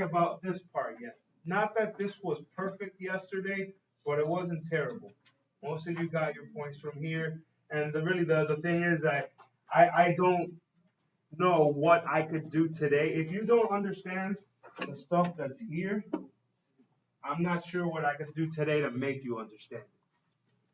about this part yet. Not that this was perfect yesterday, but it wasn't terrible. Most of you got your points from here. And the thing is that I don't know what I could do today. If you don't understand the stuff that's here, I'm not sure what I could do today to make you understand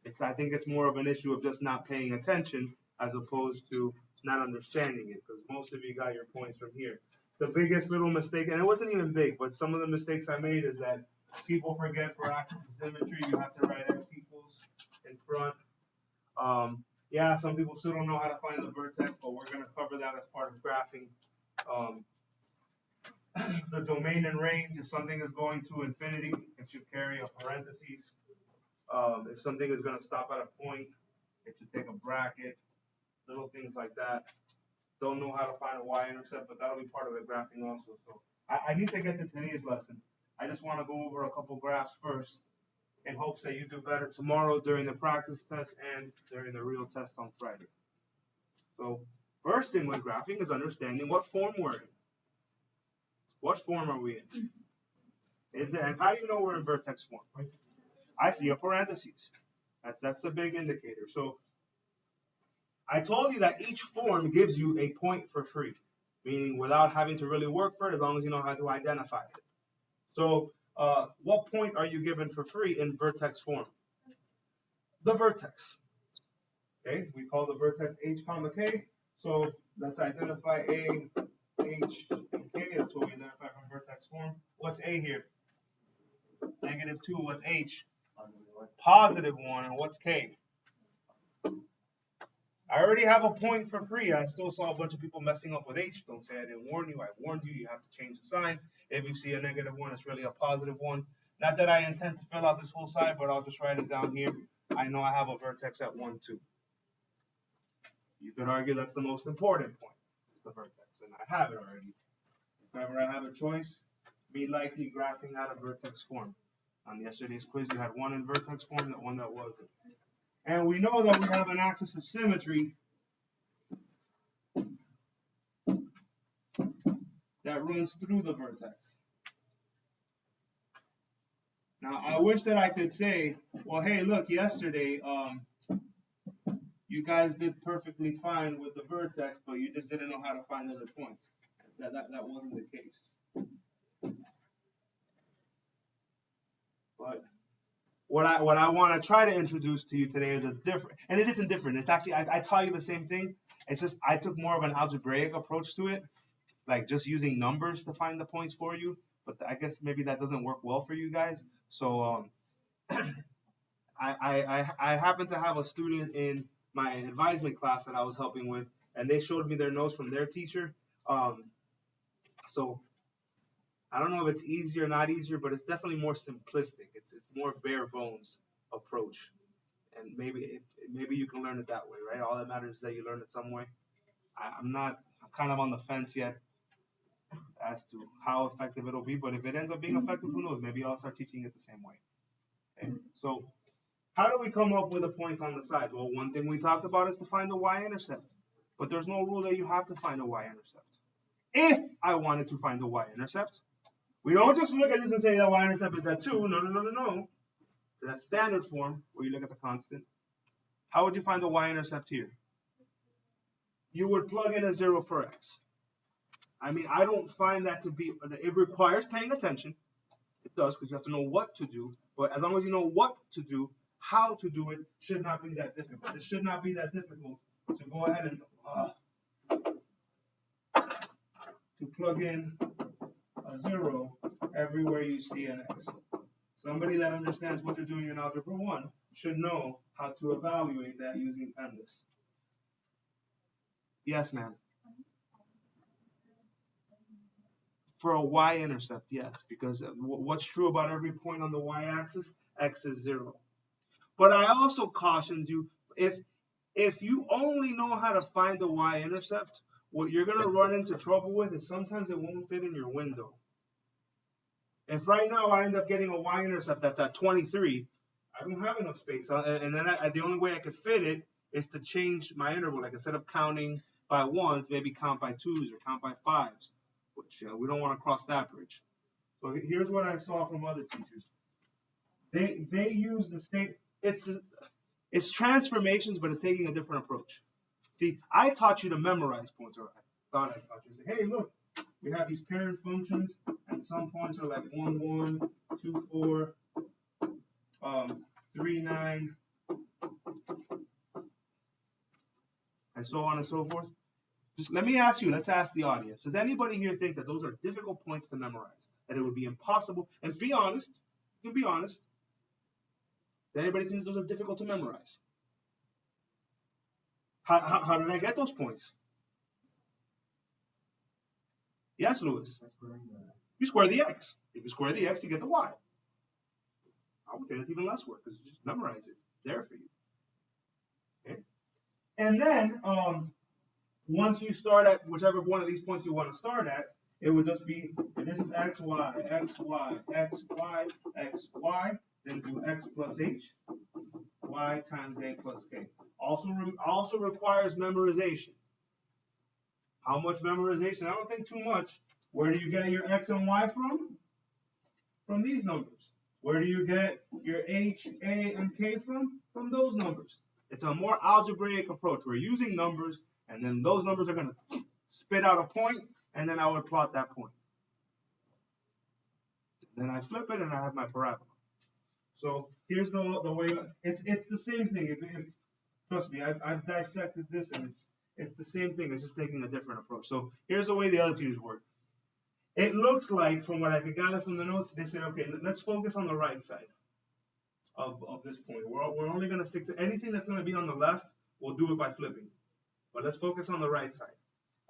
it. I think it's more of an issue of just not paying attention as opposed to not understanding it, because most of you got your points from here. The biggest little mistake, and it wasn't even big, but some of the mistakes I made is that people forget for axis of symmetry, you have to write x equals in front. Yeah, some people still don't know how to find the vertex, but we're going to cover that as part of graphing. The domain and range, if something is going to infinity, it should carry a parentheses. If something is going to stop at a point, it should take a bracket, little things like that. Don't know how to find a y-intercept, but that'll be part of the graphing also. So I need to get to today's lesson. I just want to go over a couple graphs first in hopes that you do better tomorrow during the practice test and during the real test on Friday. So first thing with graphing is understanding what form we're in. What form are we in? And how do you know we're in vertex form? I see a parentheses. That's the big indicator. So I told you that each form gives you a point for free, meaning without having to really work for it, as long as you know how to identify it. So what point are you given for free in vertex form? The vertex. Okay, we call the vertex h comma k. So let's identify a, h, and k. That's what we identify from vertex form. What's a here? -2. What's h? +1. And what's k? I already have a point for free. I still saw a bunch of people messing up with h. Don't say I didn't warn you. I warned you. You have to change the sign. If you see a -1, it's really a +1. Not that I intend to fill out this whole side, but I'll just write it down here. I know I have a vertex at 1, 2. You could argue that's the most important point, the vertex, and I have it already. If ever I have a choice, be likely graphing out of vertex form. On yesterday's quiz, you had one in vertex form, that one that wasn't. And we know that we have an axis of symmetry that runs through the vertex. Now, I wish that I could say, well, hey, look, yesterday, you guys did perfectly fine with the vertex, but you just didn't know how to find other points. That wasn't the case. But what I want to try to introduce to you today is a different, and it isn't different. It's actually, I tell you the same thing. It's just I took more of an algebraic approach to it, like just using numbers to find the points for you. But I guess maybe that doesn't work well for you guys. So I happen to have a student in my advisement class that I was helping with, and they showed me their notes from their teacher. So I don't know if it's easier or not easier, but it's definitely more simplistic. It's more bare bones approach, and maybe you can learn it that way, right? All that matters is that you learn it some way. I'm kind of on the fence yet as to how effective it'll be, but if it ends up being effective, who knows? Maybe I'll start teaching it the same way. Okay? So how do we come up with the points on the side? Well, one thing we talked about is to find the y-intercept, but there's no rule that you have to find a y-intercept. If I wanted to find the y-intercept, we don't just look at this and say that y-intercept is at 2. No. That's standard form where you look at the constant. How would you find the y-intercept here? You would plug in a 0 for x. I mean, I don't find that to be, it requires paying attention. It does, because you have to know what to do. But as long as you know what to do, how to do it should not be that difficult. It should not be that difficult to go ahead and to plug in a 0 everywhere you see an x. Somebody that understands what they're doing in Algebra 1 should know how to evaluate that using PEMDAS. Yes, ma'am. For a y-intercept, yes, because what's true about every point on the y-axis? X is 0. But I also cautioned you, if you only know how to find the y-intercept, what you're going to run into trouble with is sometimes it won't fit in your window. If right now I end up getting a y-intercept that's at 23, I don't have enough space. And then the only way I could fit it is to change my interval. Like instead of counting by 1s, maybe count by 2s or count by 5s. Which we don't want to cross that bridge. So here's what I saw from other teachers. They use the same. It's transformations, but it's taking a different approach. See, I taught you to memorize points, or I thought I taught you to say, hey, look, we have these parent functions, and some points are like 1, 1, 2, 4, 3, 9, and so on and so forth. Just let me ask you, let's ask the audience. Does anybody here think that those are difficult points to memorize? That it would be impossible? And be honest, you can be honest. Does anybody think those are difficult to memorize? How did I get those points? Yes, Louis. You square the x. If you square the x, you get the y. I would say that's even less work because you just memorize it. It's there for you. Okay. And then once you start at whichever one of these points you want to start at, it would just be, and this is x, y, x, y, x, y, x, y. Then do x plus h, y times a plus k. Also requires memorization. How much memorization? I don't think too much. Where do you get your x and y from? From these numbers. Where do you get your h, a, and k from? From those numbers. It's a more algebraic approach. We're using numbers, and then those numbers are going to spit out a point, and then I would plot that point. Then I flip it, and I have my parabola. So here's the way. It's the same thing. Trust me, I've dissected this, and it's the same thing. It's just taking a different approach. So here's the way the other teachers work. It looks like, from what I could gather from the notes, they said, okay, let's focus on the right side of this point. We're only going to stick to anything that's going to be on the left. We'll do it by flipping. But let's focus on the right side.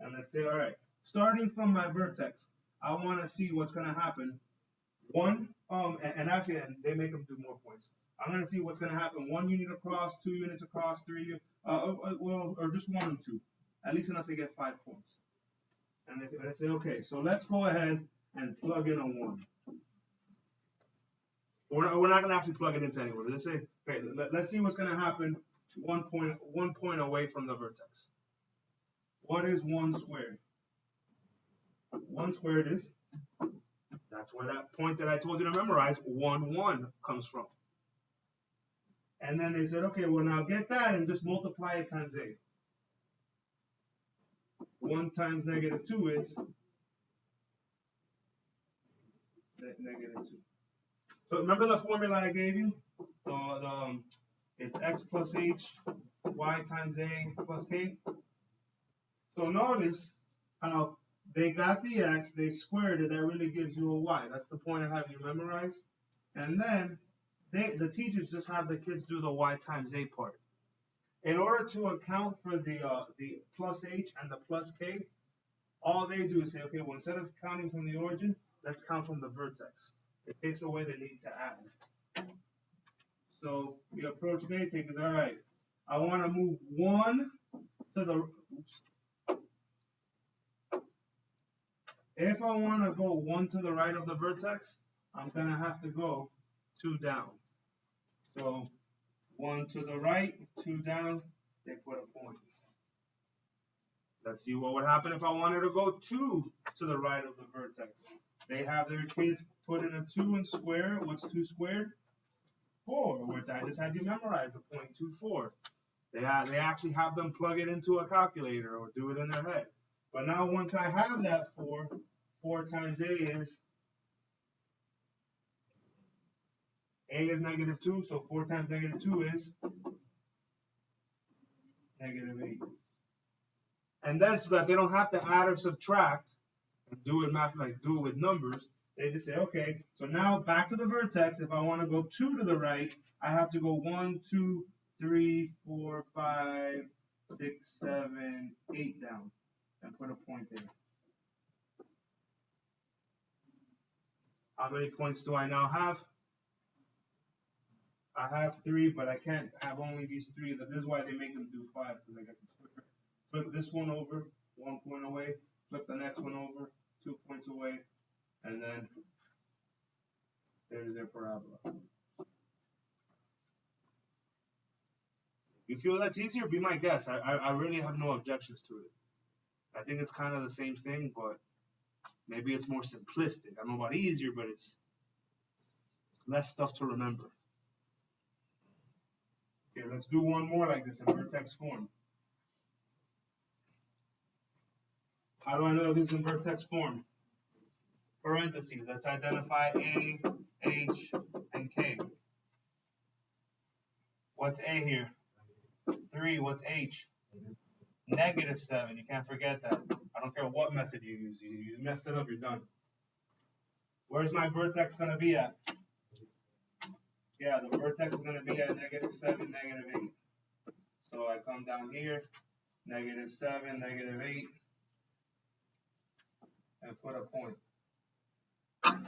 And let's say, all right, starting from my vertex, I want to see what's going to happen. And they make them do more points. I'm going to see what's going to happen. 1 unit across, 2 units across, 3, or just 1 and 2. At least enough to get 5 points. And they say, okay, so let's go ahead and plug in a 1. We're not going to actually plug it into anywhere. Let's say, okay, let's see what's going to happen 1 point away from the vertex. What is 1 squared? 1 squared is, that's where that point that I told you to memorize, 1, 1 comes from. And then they said, okay, well, now get that and just multiply it times a. 1 times negative 2 is negative 2. So remember the formula I gave you? It's x plus h, y times a plus k. So notice how they got the x, they squared it, that really gives you a y. That's the point of having you memorize. And then the teachers just have the kids do the y times a part. In order to account for the plus h and the plus k, all they do is say, okay, well, instead of counting from the origin, let's count from the vertex. It takes away the need to add. So the approach they take is, all right, I want to move 1 to the, if I want to go 1 to the right of the vertex, I'm going to have to go 2 down. So 1 to the right, 2 down, they put a point. Let's see what would happen if I wanted to go 2 to the right of the vertex. They have their kids put in a 2 and square. What's 2 squared? 4, which I just had you memorize, a 0.24. They actually have them plug it into a calculator or do it in their head. But now once I have that 4 times a is negative 2, so 4 times negative 2 is negative 8. And then so that they don't have to add or subtract and do it with numbers, they just say, okay, so now back to the vertex. If I want to go 2 to the right, I have to go 1, 2, 3, 4, 5, 6, 7, 8 down and put a point there. How many points do I now have? I have 3, but I can't have only these 3. This is why they make them do 5, because I got to flip this one over, 1 point away, flip the next one over, 2 points away, and then there's their parabola. You feel that's easier? Be my guest. I really have no objections to it. I think it's kind of the same thing, but Maybe it's more simplistic. I don't know about easier, but it's less stuff to remember. Okay, let's do one more like this in vertex form. How do I know this is in vertex form? Parentheses, let's identify A, H, and K. What's A here? 3, what's H? -7, you can't forget that. I don't care what method you use. You messed it up, you're done. Where's my vertex going to be at? Yeah, the vertex is going to be at -7, -8. So I come down here, -7, -8, and put a point.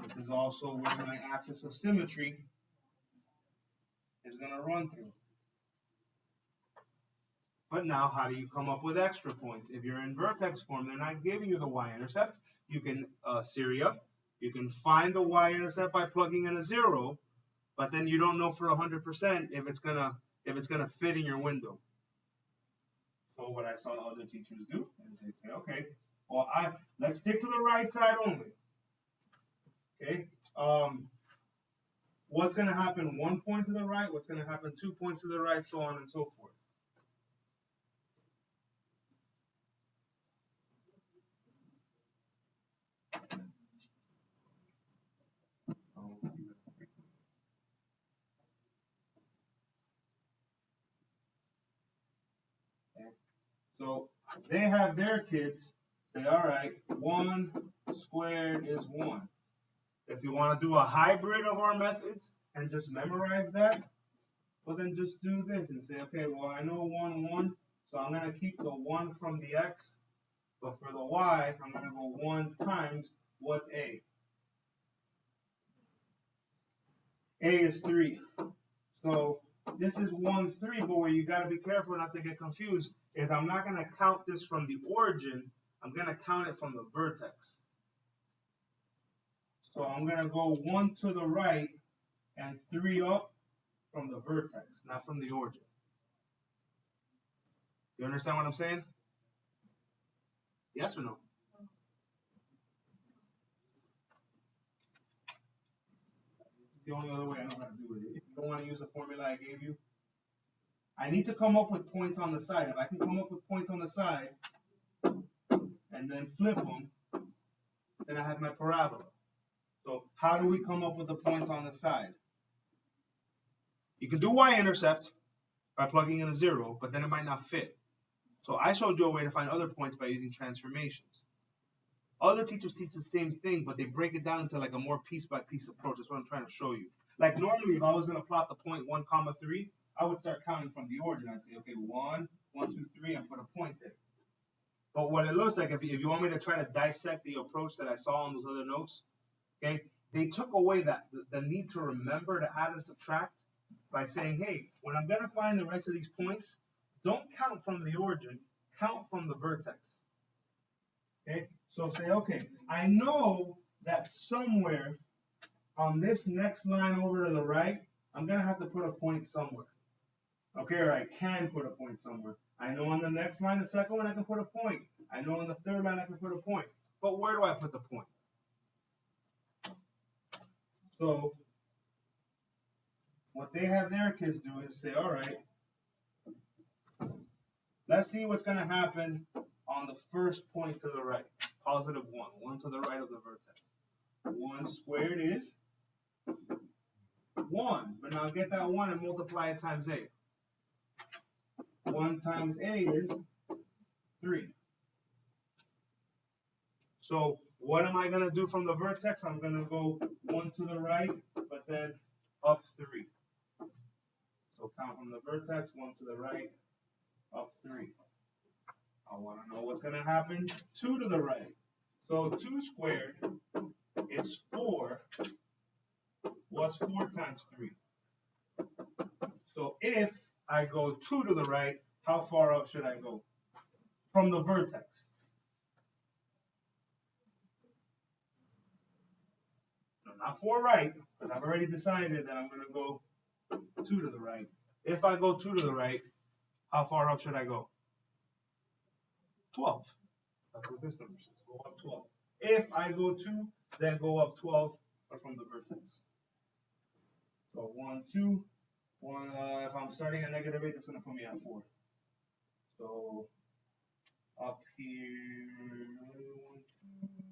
This is also where my axis of symmetry is going to run through. But now, how do you come up with extra points? If you're in vertex form, they're not giving you the y-intercept. You can Syria. You can find the y-intercept by plugging in a 0, but then you don't know for 100% if it's gonna fit in your window. So what I saw other teachers do is they say, okay, well let's stick to the right side only. Okay. What's gonna happen 1 point to the right? What's gonna happen 2 points to the right? So on and so forth. So they have their kids say, all right, 1 squared is 1. If you want to do a hybrid of our methods and just memorize that, well then just do this and say, okay, well I know 1, 1, so I'm going to keep the 1 from the x, but for the y, I'm going to go 1 times what's A? A is 3. So this is 1, 3, but where you got to be careful not to get confused is I'm not going to count this from the origin, I'm going to count it from the vertex. So I'm going to go 1 to the right and 3 up from the vertex, not from the origin. You understand what I'm saying? Yes or no? The only other way I know how to do it. If you don't want to use the formula I gave you, I need to come up with points on the side. If I can come up with points on the side and then flip them, then I have my parabola. So how do we come up with the points on the side? You can do y-intercept by plugging in a 0, but then it might not fit. So I showed you a way to find other points by using transformations. Other teachers teach the same thing, but they break it down into like a more piece-by-piece approach. That's what I'm trying to show you. Like normally, if I was going to plot the point 1, 3, I would start counting from the origin. I'd say, okay, 1, 1, 2, 3, and put a point there. But what it looks like, if you want me to try to dissect the approach that I saw on those other notes, okay, they took away the need to remember to add and subtract by saying, hey, when I'm going to find the rest of these points, don't count from the origin, count from the vertex. Okay, so say, okay, I know that somewhere on this next line over to the right, I'm going to have to put a point somewhere. Okay, or I can put a point somewhere. I know on the next line, the second one, I can put a point. I know on the third line, I can put a point. But where do I put the point? So what they have their kids do is say, all right, let's see what's going to happen on the first point to the right. +1, 1 to the right of the vertex. 1 squared is 1. But now get that 1 and multiply it times A. 1 times A is 3. So what am I going to do from the vertex? I'm going to go 1 to the right, but then up 3. So count from the vertex, 1 to the right, up 3. I want to know what's going to happen 2 to the right. So 2 squared is 4. What's 4 times 3? So if I go 2 to the right, how far up should I go? From the vertex. No, not 4 right, because I've already decided that I'm going to go 2 to the right. If I go 2 to the right, how far up should I go? 12. That's what this number says. Go up 12. If I go 2, then go up 12 from the vertex. So 1, 2, 1. If I'm starting at -8, that's going to put me at 4. So up here,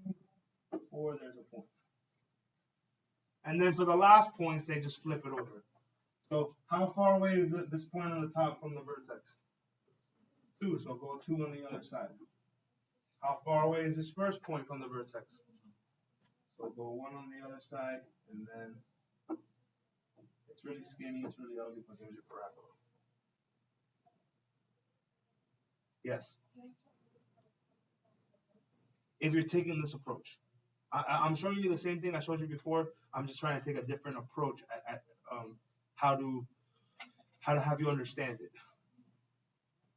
1, 2, 4, there's a point. And then for the last points, they just flip it over. So how far away is this point on the top from the vertex? 2, so go 2 on the other side. How far away is this first point from the vertex? So go 1 on the other side, and then it's really skinny, it's really ugly, but there's your parabola. Yes? If you're taking this approach. I'm showing you the same thing I showed you before. I'm just trying to take a different approach at how to have you understand it.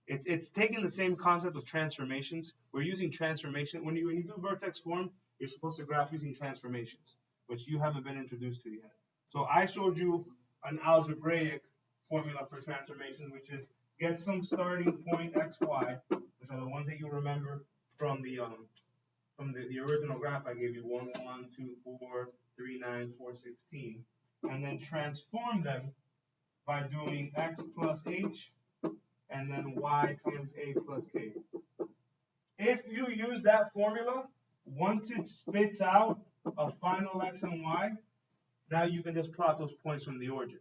It's taking the same concept of transformations. We're using transformation. When you do vertex form, you're supposed to graph using transformations, which you haven't been introduced to yet. So I showed you an algebraic formula for transformation, which is get some starting point x, y, which are the ones that you remember from the original graph I gave you, 1, 1, 2, 4, 3, 9, 4, 16, and then transform them by doing x plus h and then y times a plus k. If you use that formula, once it spits out a final x and y, now you can just plot those points from the origin.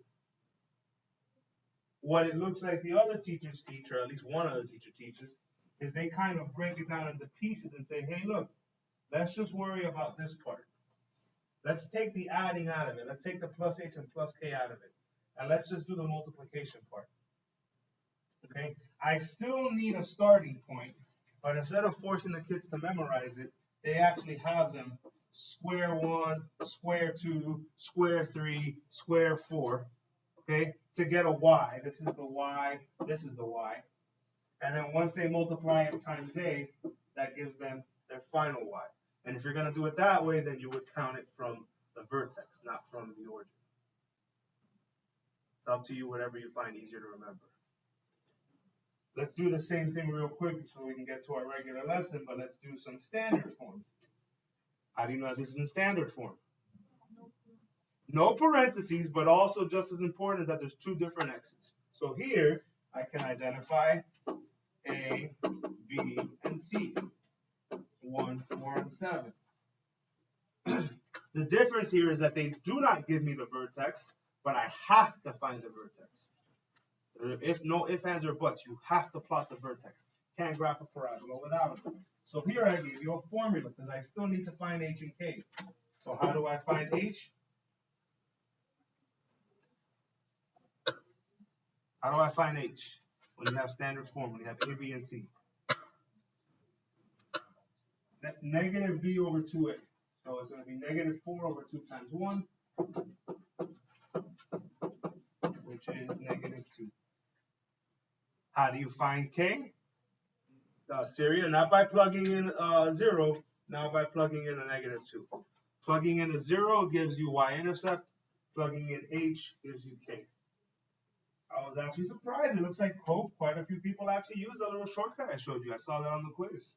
What it looks like the other teachers teach, or at least one other teacher teaches, is they kind of break it down into pieces and say, hey, look, let's just worry about this part. Let's take the adding out of it. Let's take the plus h and plus k out of it. And let's just do the multiplication part. Okay? I still need a starting point, but instead of forcing the kids to memorize it, they actually have them square 1, square 2, square 3, square 4, okay, to get a y. This is the y, this is the y. And then once they multiply it times a, that gives them their final y. And if you're going to do it that way, then you would count it from the vertex, not from the origin. It's up to you, whatever you find easier to remember. Let's do the same thing real quick so we can get to our regular lesson, but let's do some standard form. How do you know this is in standard form? No parentheses, but also just as important is that there's 2 different x's. So here, I can identify A, B, and C. 1, 4, and 7. The difference here is that they do not give me the vertex, but I have to find the vertex. If no ifs, ands, or buts, you have to plot the vertex. Can't graph a parabola without it. So here I gave you a formula because I still need to find h and k. So how do I find h? How do I find h when you have standard form, when you have A, B, and C? Negative b over 2a. So it's going to be negative 4 over 2 times 1, which is negative 2. How do you find k? Syria, not by plugging in 0, now by plugging in a negative 2. Plugging in a 0 gives you y-intercept. Plugging in h gives you k. I was actually surprised. It looks like quite a few people actually used that little shortcut I showed you. I saw that on the quiz.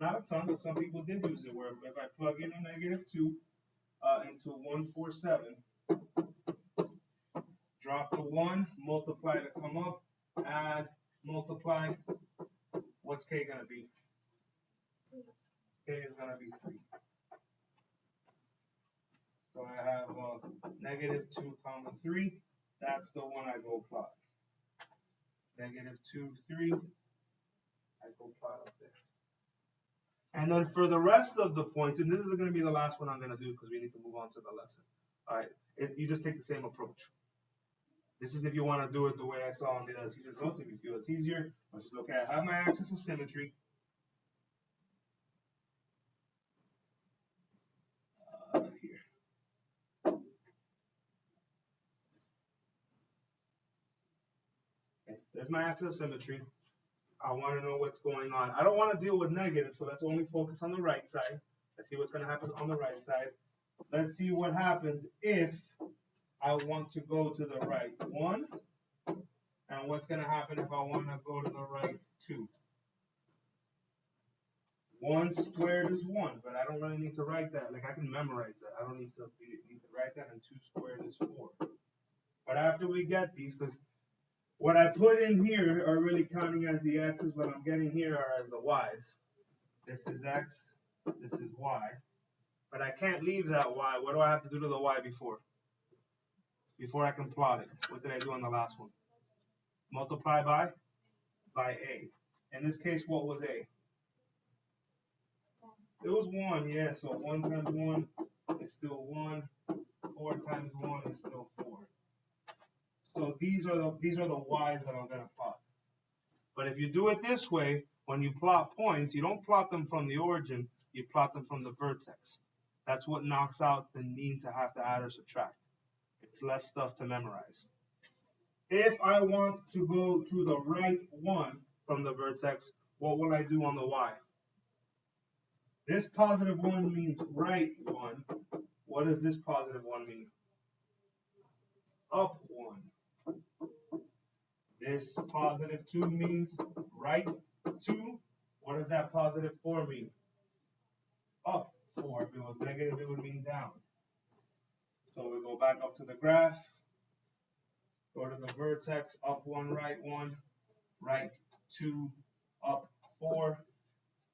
Not a ton, but some people did use it, where if I plug in a negative 2 into 147, drop the 1, multiply to come up, add, multiply, what's k going to be? K is going to be 3. So I have negative 2 comma 3. That's the one I go plot. Negative 2, 3. I go plot up there. And then for the rest of the points, and this is going to be the last one I'm going to do because we need to move on to the lesson. All right, you just take the same approach. This is if you want to do it the way I saw on the other teacher's notes. If you feel it's easier, let's just look at, I have my axis of symmetry. Here. Okay, there's my axis of symmetry. I want to know what's going on. I don't want to deal with negative, so let's only focus on the right side. Let's see what's going to happen on the right side. Let's see what happens if I want to go to the right 1. And what's going to happen if I want to go to the right 2? 1 squared is 1, but I don't really need to write that. Like, I can memorize that. I don't need to write that, and 2 squared is 4. But after we get these, because what I put in here are really counting as the x's, what I'm getting here are as the y's. This is x, this is y. But I can't leave that y. What do I have to do to the y before? Before I can plot it. What did I do on the last one? Multiply by a. In this case, what was a? It was 1, yeah. So 1 times 1 is still 1. 4 times 1 is still 4. So these are the y's that I'm gonna plot. But if you do it this way, when you plot points, you don't plot them from the origin, you plot them from the vertex. That's what knocks out the need to have to add or subtract. It's less stuff to memorize. If I want to go to the right one from the vertex, what will I do on the y? This positive 1 means right 1. What does this positive 1 mean? Up 1. This positive 2 means right 2. What does that positive 4 mean? Up 4. If it was negative, it would mean down. So we go back up to the graph, go to the vertex, up 1, right 2, up 4.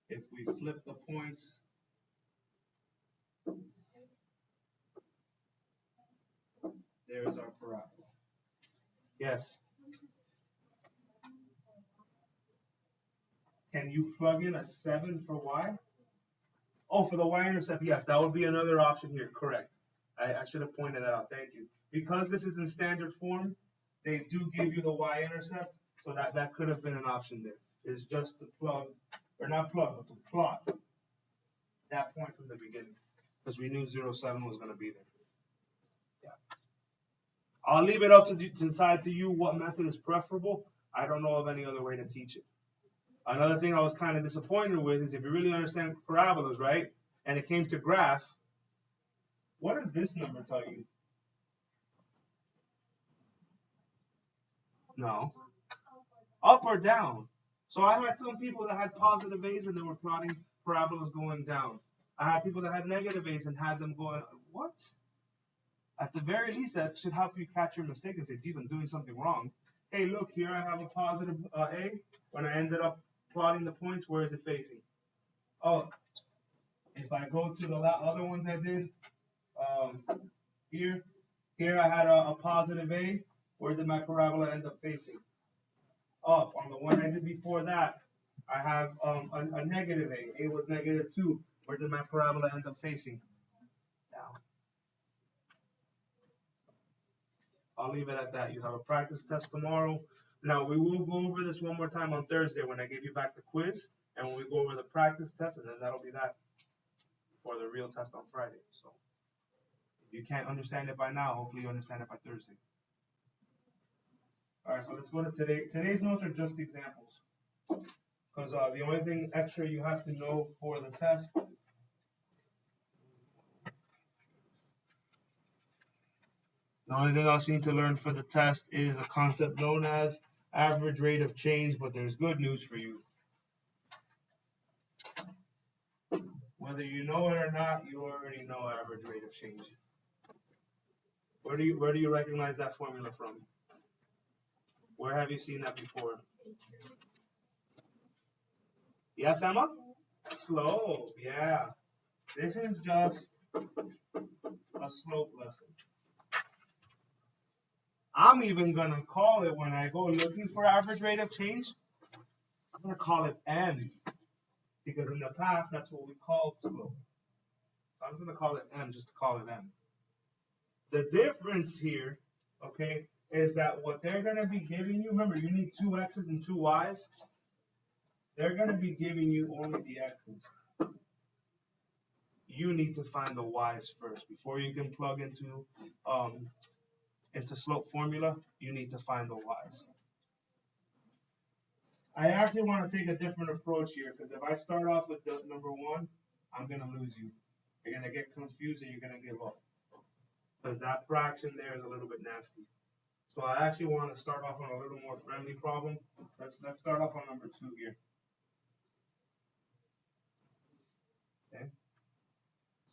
If we flip the points, there's our parabola. Yes? Can you plug in a 7 for y? Oh, for the y-intercept, yes, that would be another option here, correct. I should have pointed that out, thank you. Because this is in standard form, they do give you the y-intercept, so that could have been an option there. It's just to plug, or not plug, but to plot that point from the beginning, because we knew 0, 7 was going to be there. Yeah. I'll leave it up to decide to you what method is preferable. I don't know of any other way to teach it. Another thing I was kind of disappointed with is if you really understand parabolas, right, and it came to graph, what does this number tell you? No. Up or down. So I had some people that had positive a's and they were plotting parabolas going down. I had people that had negative a's and had them going, what? At the very least, that should help you catch your mistake and say, geez, I'm doing something wrong. Hey, look, here I have a positive a. When I ended up plotting the points, where is it facing? Oh, if I go to the other ones I did, here I had a positive a. Where did my parabola end up facing? Up. On the one I did before that, I have a negative a. A was negative 2. Where did my parabola end up facing? Down. I'll leave it at that. You have a practice test tomorrow. Now, we will go over this one more time on Thursday when I give you back the quiz, and when we go over the practice test, and then that'll be that for the real test on Friday. So, if you can't understand it by now, hopefully you understand it by Thursday. All right, so let's go to today. Today's notes are just examples, because the only thing extra you have to know for the test The only thing else you need to learn for the test is a concept known as average rate of change, but there's good news for you. Whether you know it or not, you already know average rate of change. Where do you recognize that formula from? Where have you seen that before? Yes, Emma? Slope, yeah. This is just a slope lesson. I'm even going to call it, when I go looking for average rate of change, I'm going to call it M. Because in the past, that's what we called slope. So I'm just going to call it M just to call it M. The difference here, okay, is that what they're going to be giving you, remember, you need 2 x's and 2 y's. They're going to be giving you only the x's. You need to find the y's first. Before you can plug into slope formula, you need to find the y's. I actually want to take a different approach here, because if I start off with the number 1, I'm going to lose you. You're going to get confused and you're going to give up, because that fraction there is a little bit nasty. So I actually want to start off on a little more friendly problem. Let's start off on number 2 here.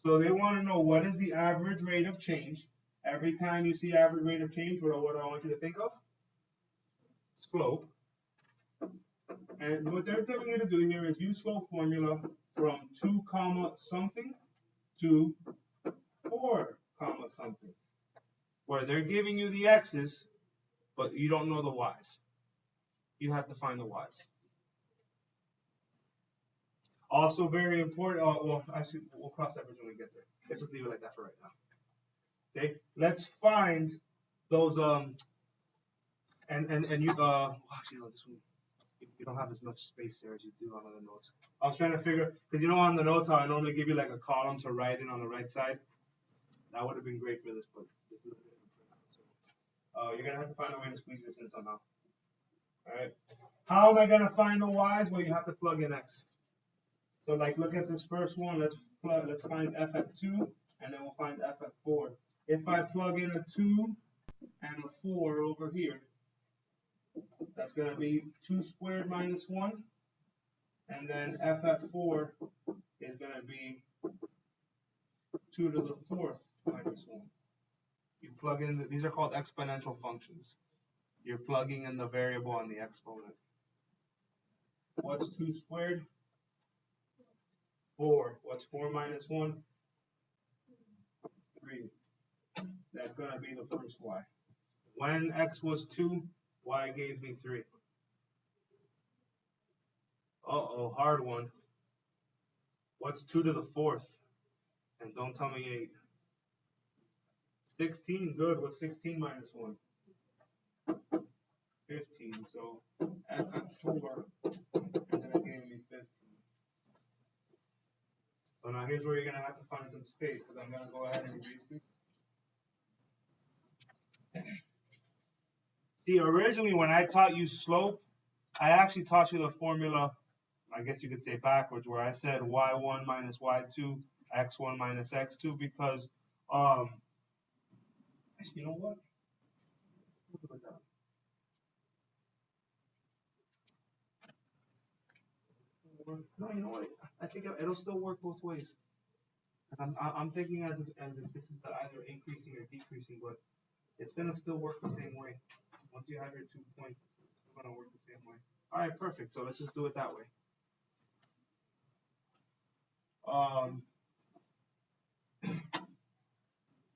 So they want to know what is the average rate of change. Every time you see average rate of change, what do I want you to think of? Slope. And what they're telling you to do here is use slope formula from 2 comma something to 4 comma something, where they're giving you the x's, but you don't know the y's. You have to find the y's. Also very important, well, actually, we'll cross that bridge when we get there. Let's just leave it like that for right now. Okay, let's find those, and you, actually, no, this one, you don't have as much space there as you do on other notes. I was trying to figure, because you know on the notes, I normally give you like a column to write in on the right side. That would have been great for this, but this is a different printout. So, you're gonna have to find a way to squeeze this in somehow. All right. How am I gonna find the y's? Well, you have to plug in x. So, like, look at this first one. Let's find f at 2, and then we'll find f at 4. If I plug in a 2 and a 4 over here, that's gonna be 2 squared minus 1, and then f at 4 is gonna be 2 to the 4th minus 1. You plug in, these are called exponential functions. You're plugging in the variable and the exponent. What's 2 squared? 4. What's 4 minus 1? 3. That's going to be the first y. When x was 2, y gave me 3. Uh-oh, hard one. What's 2 to the 4th? And don't tell me 8. 16, good. What's 16 minus 1? 15. So f at 4, and then it gave me 15. So now here's where you're going to have to find some space, because I'm going to go ahead and erase this. See, originally when I taught you slope, I actually taught you the formula, I guess you could say backwards, where I said y1 minus y2, x1 minus x2, because, actually, you know what? No, you know what? I think it'll still work both ways. I'm thinking as if this is either increasing or decreasing, but it's gonna still work the same way. Once you have your 2 points, it's still gonna work the same way. All right, perfect. So let's just do it that way.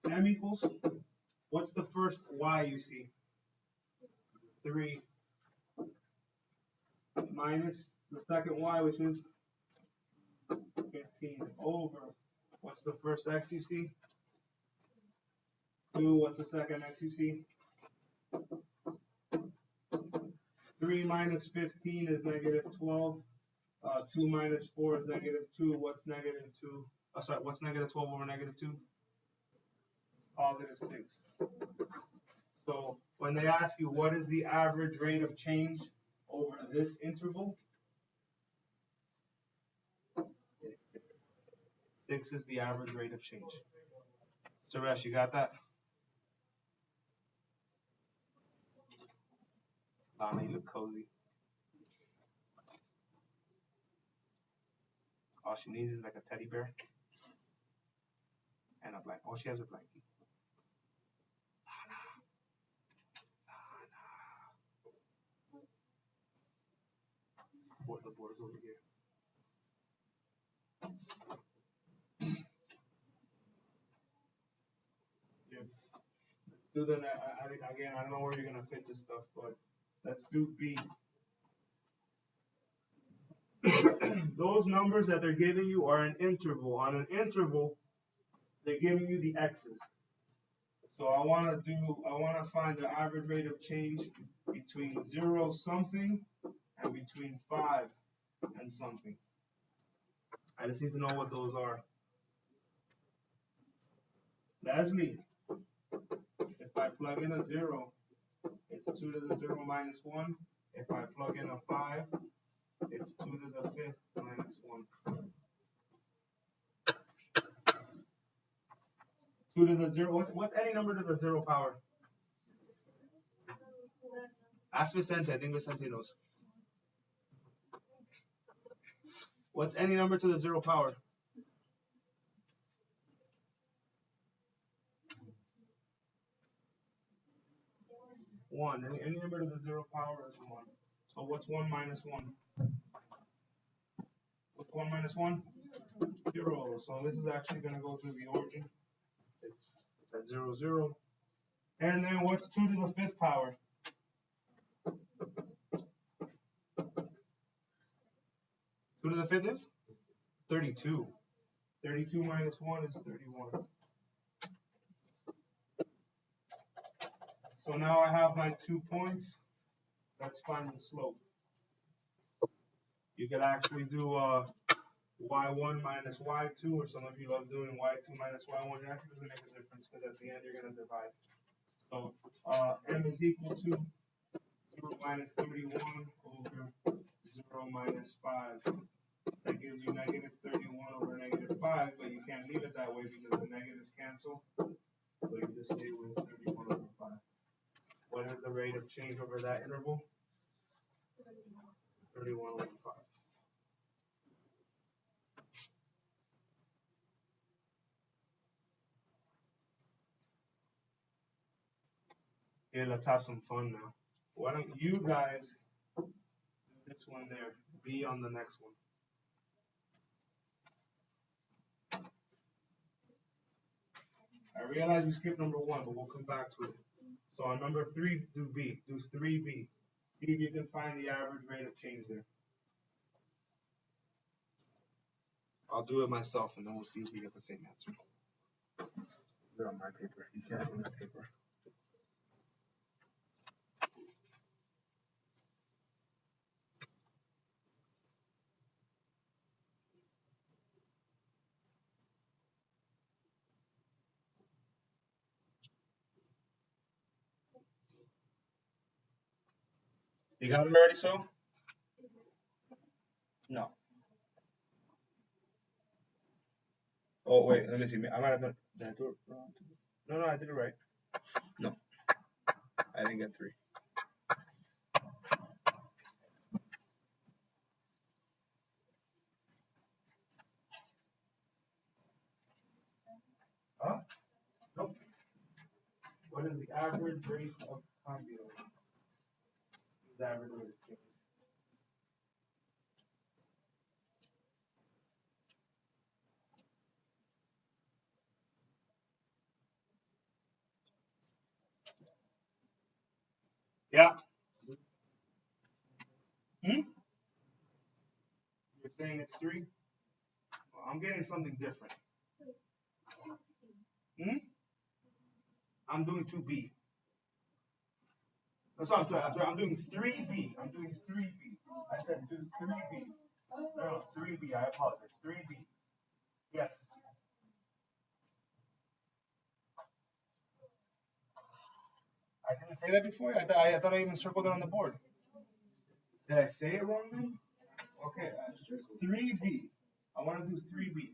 M equals, what's the first y you see? 3 minus the second y, which is 15 over, what's the first x you see? 2, what's the second x you see? 3 minus 15 is negative 12. 2 minus 4 is negative 2. What's negative 2? Oh, sorry, what's negative 12 over negative 2? Positive 6. So when they ask you what is the average rate of change over this interval, 6 is the average rate of change. Suresh, you got that? Lana, you look cozy. All she needs is like a teddy bear and a blanket. Oh, she has a blanket. The board's over here. Yes. Let's do the again. I don't know where you're gonna fit this stuff, but let's do B. Those numbers that they're giving you are an interval. On an interval, they're giving you the x's. So I want to find the average rate of change between 0 something and between 5 and something. I just need to know what those are. Leslie, if I plug in a 0, it's 2 to the 0 minus 1. If I plug in a 5, it's 2 to the 5th minus 1. 2 to the 0. What's any number to the 0 power? Ask Vicente. I think Vicente knows. What's any number to the 0 power? 1. Any number to the 0 power is 1. So what's 1 minus 1? What's 1 minus 1? 0. So this is actually going to go through the origin. It's at 0, 0. And then what's 2 to the 5th power? 2 to the 5th is 32. 32 minus 1 is 31. So now I have my 2 points. Let's find the slope. You could actually do y1 minus y2, or some of you love doing y2 minus y1. It actually doesn't make a difference because at the end you're going to divide. So m is equal to 0 minus 31 over 0 minus 5. That gives you negative 31 over negative 5, but you can't leave it that way because the negatives cancel. So you just stay with 31 over 5. What is the rate of change over that interval? 31 over 5. Here, let's have some fun now. Why don't you guys do this one there? B on the next one. I realize we skipped number 1, but we'll come back to it. So on number 3, do B. Do 3B. See if you can find the average rate of change there. I'll do it myself, and then we'll see if we get the same answer. Put it on my paper. You can't on that paper. You got it already, so? No. Oh, wait, let me see. I might have done. Did I do it wrong? No, I did it right. No. I didn't get 3. Huh? Nope. What is the average rate of computing? The average rate of change. Yeah. Hmm? You're saying it's 3? Well, I'm getting something different. Hmm? I'm doing 2B. That's what I'm doing. I'm doing 3B. I'm doing 3B. I said do 3B. No, 3B. I apologize. 3B. Yes. I didn't say that before. I thought I even circled it on the board. Did I say it wrong then? Okay. 3B. I want to do 3B.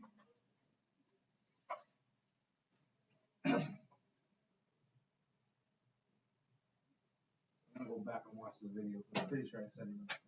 I'm gonna go back and watch the video. I'm pretty sure I said it.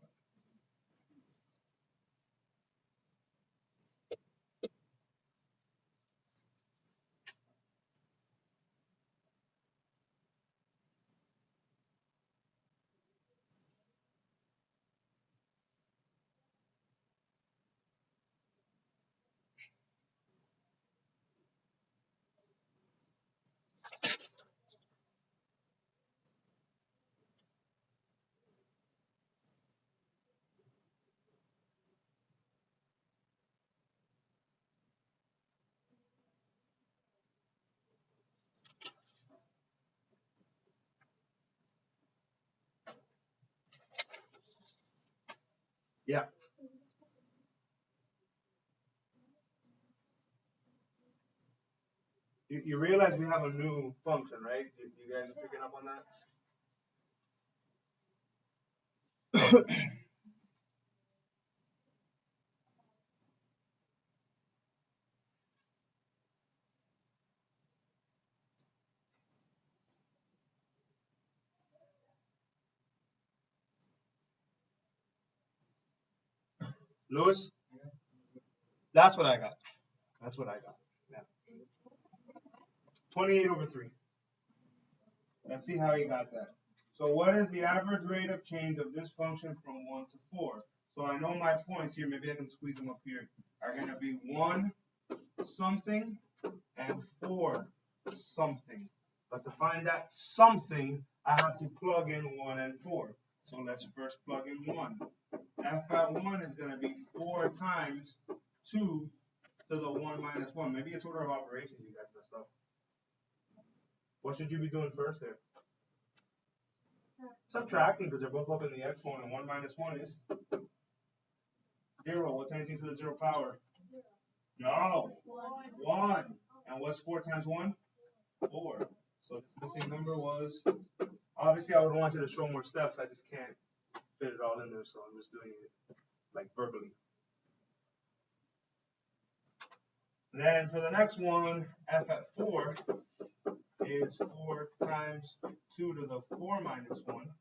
Yeah. You realize we have a new function, right? You guys are picking up on that? Lewis? That's what I got. That's what I got. Yeah. 28 over 3. Let's see how he got that. So what is the average rate of change of this function from 1 to 4? So I know my points here, maybe I can squeeze them up here, are going to be 1 something and 4 something. But to find that something, I have to plug in 1 and 4. So let's first plug in 1. F at 1 is going to be 4 times 2 to the 1 minus 1. Maybe it's order of operations you guys messed up. What should you be doing first there? Subtracting, because they're both up in the exponent, and 1 minus 1 is 0. What's anything to the 0 power? No. 1. And what's 4 times 1? 4. So this missing number was, obviously I would want you to show more steps, I just can't fit it all in there, so I'm just doing it like verbally. Then for the next one, f at 4 is 4 times 2 to the 4 minus 1.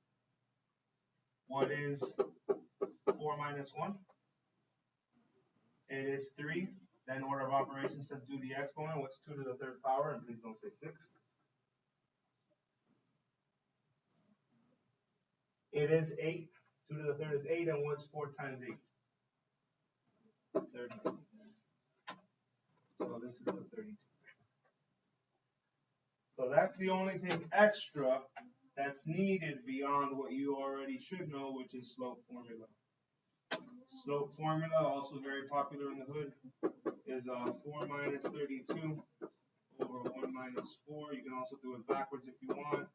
What is 4 minus 1? It is 3. Then order of operations says do the exponent. What's 2 to the 3rd power? And please don't say 6. It is 8. 2 to the 3rd is 8. And what's 4 times 8? 32. So this is the 32. So that's the only thing extra that's needed beyond what you already should know, which is slope formula. Slope formula, also very popular in the hood, is 4 minus 32 over 1 minus 4. You can also do it backwards if you want.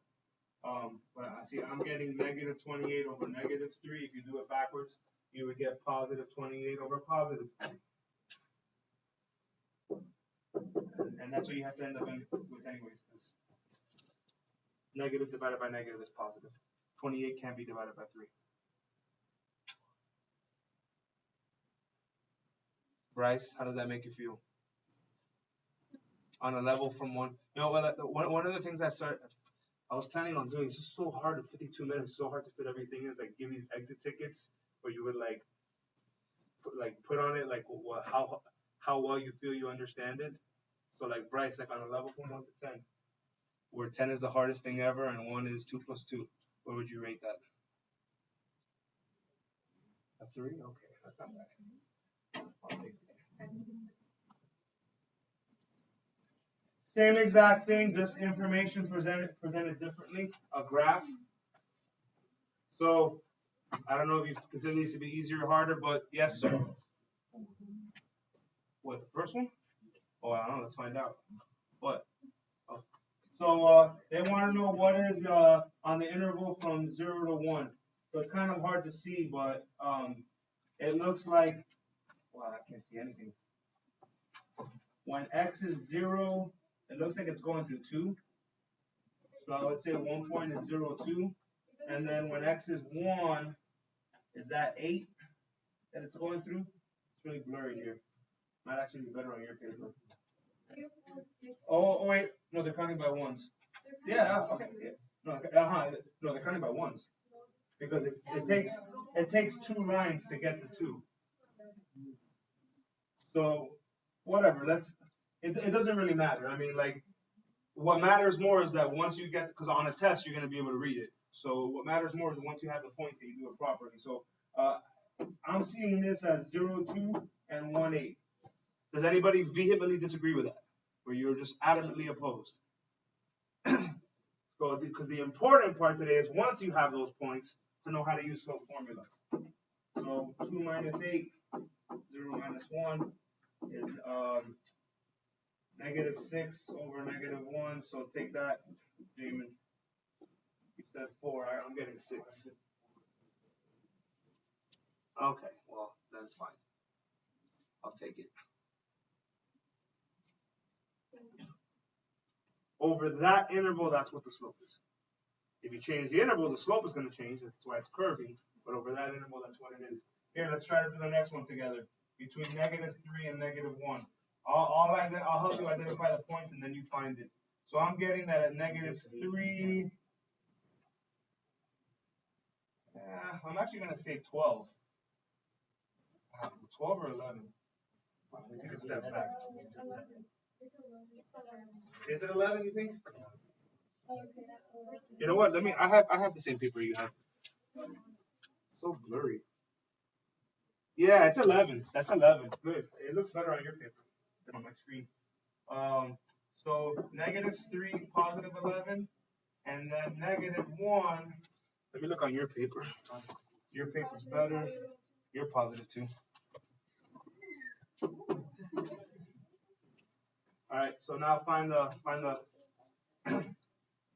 But I see I'm getting negative 28 over negative 3. If you do it backwards, you would get positive 28 over positive 3. And that's what you have to end up with anyways, because negative divided by negative is positive. 28 can't be divided by 3. Bryce, how does that make you feel? On a level from 1. You know, one of the things I was planning on doing, it's just so hard in 52 minutes, it's so hard to fit everything in, is like give these exit tickets where you would put on it like how well you feel you understand it. So like Bryce, like on a level from 1 to 10, where 10 is the hardest thing ever and 1 is 2 plus 2, where would you rate that? A 3? Okay, that's not bad. I'll take this. Same exact thing, just information presented differently. A graph. So I don't know if you consider these to be easier or harder, but yes, sir. What, the first one? Oh, I don't know. Let's find out. What? Oh. So they want to know what is on the interval from 0 to 1. So it's kind of hard to see, but it looks like, wow, I can't see anything. When x is 0, it looks like it's going through 2. So I would say 1 point is 0, 2. And then when x is 1, is that 8 that it's going through? It's really blurry here. Might actually be better on your paper. Oh wait, no, they're counting by ones. Yeah, okay. Yeah. No, they're counting by ones. Because it takes 2 lines to get to 2. So whatever, it doesn't really matter. I mean, like, what matters more is that once you get, because on a test you're going to be able to read it. So what matters more is once you have the points that you do it properly. So I'm seeing this as 0, 2, and 1, 8. Does anybody vehemently disagree with that? Or you're just adamantly opposed? So, because the important part today is once you have those points, to know how to use slope formula. So 2 minus 8, 0 minus 1 is negative 6 over negative 1. So take that, Damon. You said 4. I'm getting 6. Okay, well, that's fine. I'll take it. Over that interval, that's what the slope is. If you change the interval, the slope is going to change. That's why it's curving. But over that interval, that's what it is. Here, let's try to do the next one together. Between negative 3 and negative 1. I'll help you identify the points, and then you find it. So I'm getting that at negative 3. I'm actually going to say 12. 12 or 11? Let me take a step back. Is it 11, you think? You know what? I have the same paper you have. So blurry. Yeah, it's 11. That's 11. Good. It looks better on your paper than on my screen. Um, so -3, +11, and then -1. Let me look on your paper. Your paper's better. You're +2. All right. So now find the.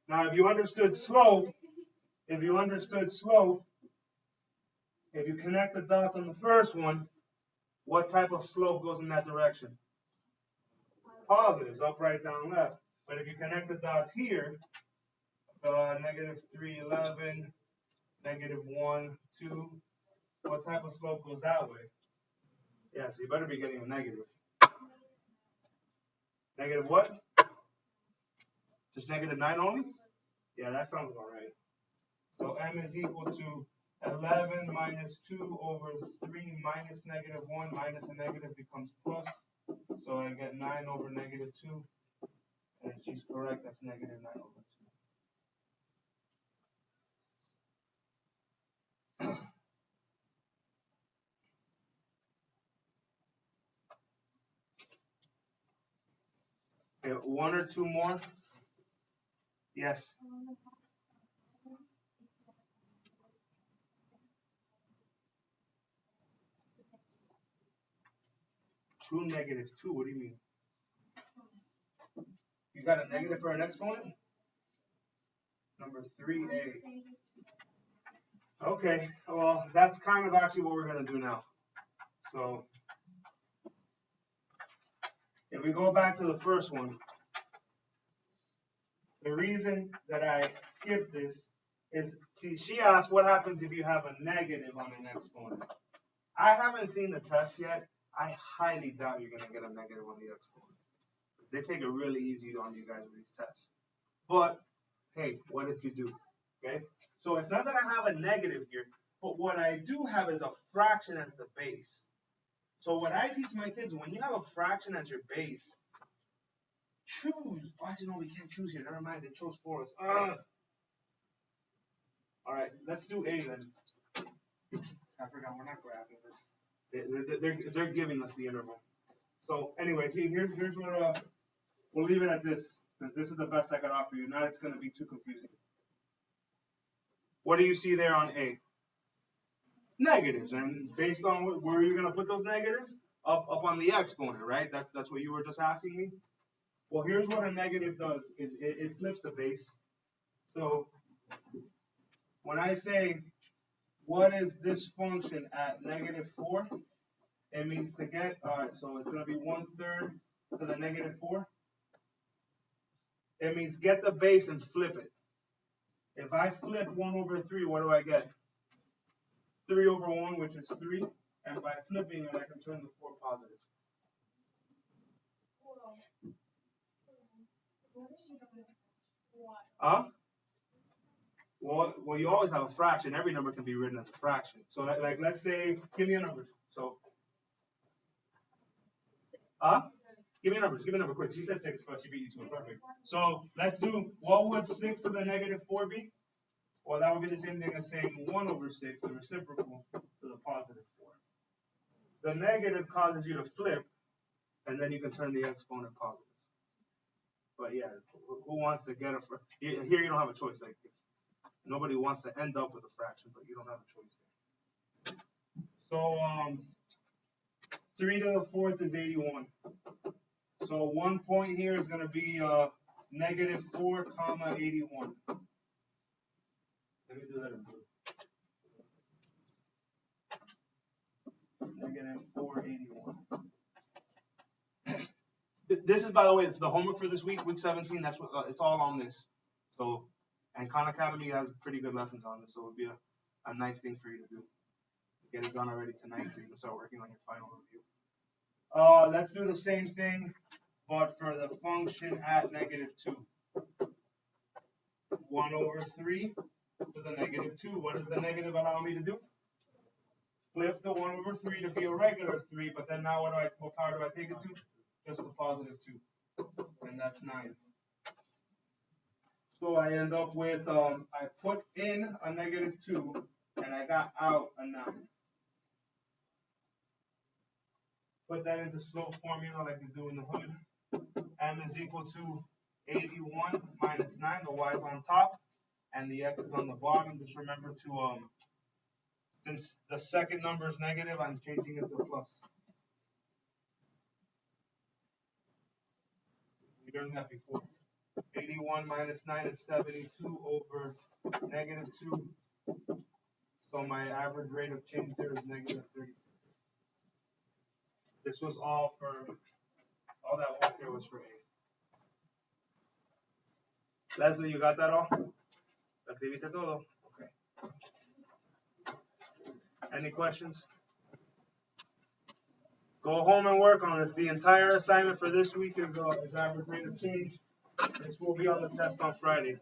Now, if you understood slope, if you connect the dots on the first one, what type of slope goes in that direction? Positives, up, right, down, left. But if you connect the dots here, -3, 11, -1, 2, what type of slope goes that way? Yeah, so you better be getting a negative. Negative what? Just -9 only? Yeah, that sounds about right. So m is equal to 11 minus 2 over 3 minus -1 minus a negative becomes plus. So I get 9 over -2. And if she's correct, that's -9 over 2. Okay, one or two more? Yes. 2 -2, what do you mean? You got a negative for an exponent? Number 3a. Okay, well, that's kind of actually what we're going to do now. So if we go back to the first one, the reason that I skipped this is, see, she asked what happens if you have a negative on an exponent. I haven't seen the test yet. I highly doubt you're going to get a negative on the exponent. They take it really easy on you guys with these tests. But, hey, what if you do? Okay? So it's not that I have a negative here, but what I do have is a fraction as the base. So what I teach my kids, when you have a fraction as your base, choose. Actually, no, we can't choose here. Never mind, they chose for us. All right, let's do A then. I forgot, we're not graphing this. They're giving us the interval. So anyways, here's what, we'll leave it at this, because this is the best I could offer you. Now it's going to be too confusing. What do you see there on A? Negatives, and based on where you're going to put those negatives, up on the exponent, right? That's what you were just asking me. Well, here's what a negative does, is it flips the base. So when I say, what is this function at -4? It means to get, all right, so it's going to be 1/3 to the -4. It means get the base and flip it. If I flip 1/3, what do I get? 3/1, which is 3. And by flipping it, I can turn the 4 positive. Huh? Well, you always have a fraction. Every number can be written as a fraction. So, like let's say, give me a number. So, give me a number. Give me a number quick. She said 6, but she beat you to it. Perfect. So, let's do, what would 6 to the -4 be? Well, that would be the same thing as saying 1/6, the reciprocal to the +4. The negative causes you to flip, and then you can turn the exponent positive. But yeah, who wants to get a fraction? Here you don't have a choice. Like, nobody wants to end up with a fraction, but you don't have a choice there. So 3 to the 4th is 81. So 1 point here is going to be -4, comma 81. Let me do that in blue. -481. This is, by the way, the homework for this week, week 17. That's what it's all on this. So, and Khan Academy has pretty good lessons on this, so it would be a nice thing for you to do. Get it done already tonight, so you can start working on your final review. Let's do the same thing, but for the function at -2. 1/3 to the -2. What does the negative allow me to do? Flip the 1/3 to be a regular 3, but then now what power do I take it to? Just the +2. And that's 9. So I end up with, I put in a -2 and I got out a 9. Put that into slope formula like they do in the hood. M is equal to 81 minus 9. The y is on top and the x is on the bottom. Just remember to, since the second number is negative, I'm changing it to plus. We learned that before. 81 minus 9 is 72 over -2. So my average rate of change there is -36. This was all that work there was for A. Leslie, you got that all? ¿Escribiste todo? Okay. Any questions? Go home and work on this. The entire assignment for this week is average rate of change. This will be on the test on Friday.